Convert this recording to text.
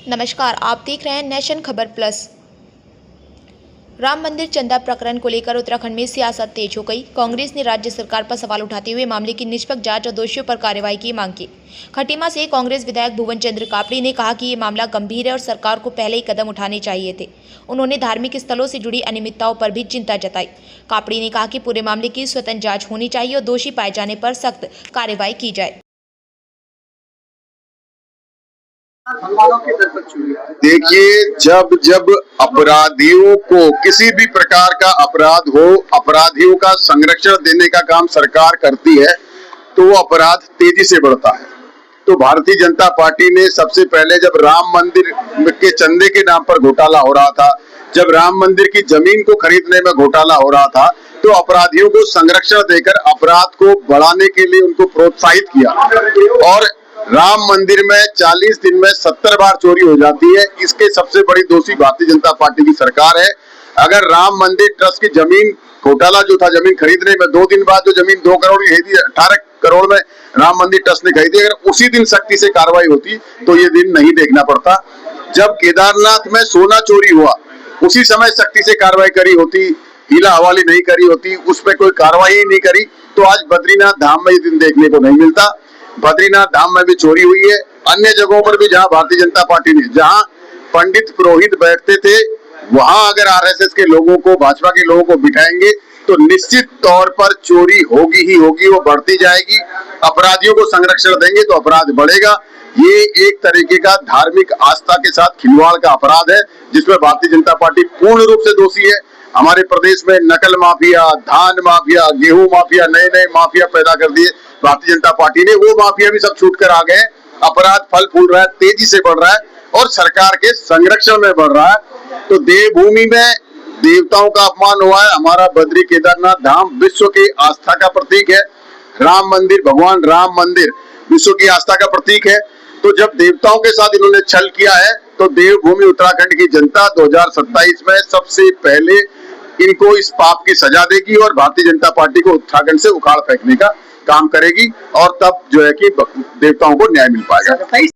नमस्कार, आप देख रहे हैं नेशन खबर प्लस। राम मंदिर चंदा प्रकरण को लेकर उत्तराखंड में सियासत तेज हो गई। कांग्रेस ने राज्य सरकार पर सवाल उठाते हुए मामले की निष्पक्ष जांच और दोषियों पर कार्रवाई की मांग की। खटीमा से कांग्रेस विधायक भुवन चंद्र कापड़ी ने कहा कि ये मामला गंभीर है और सरकार को पहले ही कदम उठाने चाहिए थे। उन्होंने धार्मिक स्थलों से जुड़ी अनियमितताओं पर भी चिंता जताई। कापड़ी ने कहा कि पूरे मामले की स्वतंत्र जाँच होनी चाहिए और दोषी पाए जाने पर सख्त कार्रवाई की जाए। देखिए, जब जब अपराधियों को किसी भी प्रकार का अपराध हो, अपराधियों का संरक्षण देने का काम सरकार करती है तो वो अपराध तेजी से बढ़ता है। तो भारतीय जनता पार्टी ने सबसे पहले जब राम मंदिर के चंदे के नाम पर घोटाला हो रहा था, जब राम मंदिर की जमीन को खरीदने में घोटाला हो रहा था, तो अपराधियों को संरक्षण देकर अपराध को बढ़ाने के लिए उनको प्रोत्साहित किया। और राम मंदिर में 40 दिन में 70 बार चोरी हो जाती है, इसके सबसे बड़ी दोषी भारतीय जनता पार्टी की सरकार है। अगर राम मंदिर ट्रस्ट की जमीन घोटाला जो था, जमीन खरीदने में 2 दिन बाद जो जमीन 2 करोड़ की खरीदी, 18 करोड़ में राम मंदिर ट्रस्ट ने खरीदी, अगर उसी दिन सख्ती से कार्रवाई होती तो ये दिन नहीं देखना पड़ता। जब केदारनाथ में सोना चोरी हुआ, उसी समय सख्ती से कार्रवाई करी होती, हीला हवाली नहीं करी होती, उस पर कोई कार्रवाई नहीं करी, तो आज बद्रीनाथ धाम में ये दिन देखने को नहीं मिलता। बद्रीनाथ धाम में भी चोरी हुई है, अन्य जगहों पर भी जहां भारतीय जनता पार्टी ने, जहां पंडित पुरोहित बैठते थे, वहां अगर आरएसएस के लोगों को, भाजपा के लोगों को बिठाएंगे तो निश्चित तौर पर चोरी होगी ही होगी, वो बढ़ती जाएगी। अपराधियों को संरक्षण देंगे तो अपराध बढ़ेगा। ये एक तरीके का धार्मिक आस्था के साथ खिलवाड़ का अपराध है, जिसमें भारतीय जनता पार्टी पूर्ण रूप से दोषी है। हमारे प्रदेश में नकल माफिया, धान माफिया, गेहूं माफिया, नए नए माफिया पैदा कर दिए भारतीय जनता पार्टी ने। वो माफिया भी सब छूट कर आ गए। अपराध फल फूल रहा है, तेजी से बढ़ रहा है और सरकार के संरक्षण में बढ़ रहा है। तो देवभूमि में देवताओं का अपमान हुआ है। हमारा बद्री केदारनाथ धाम विश्व की आस्था का प्रतीक है। राम मंदिर, भगवान राम मंदिर विश्व की आस्था का प्रतीक है। तो जब देवताओं के साथ इन्होंने छल किया है, तो देवभूमि उत्तराखंड की जनता 2027 में सबसे पहले इनको इस पाप की सजा देगी और भारतीय जनता पार्टी को उत्तराखंड से उखाड़ फेंकने का काम करेगी, और तब जो है कि देवताओं को न्याय मिल पाएगा।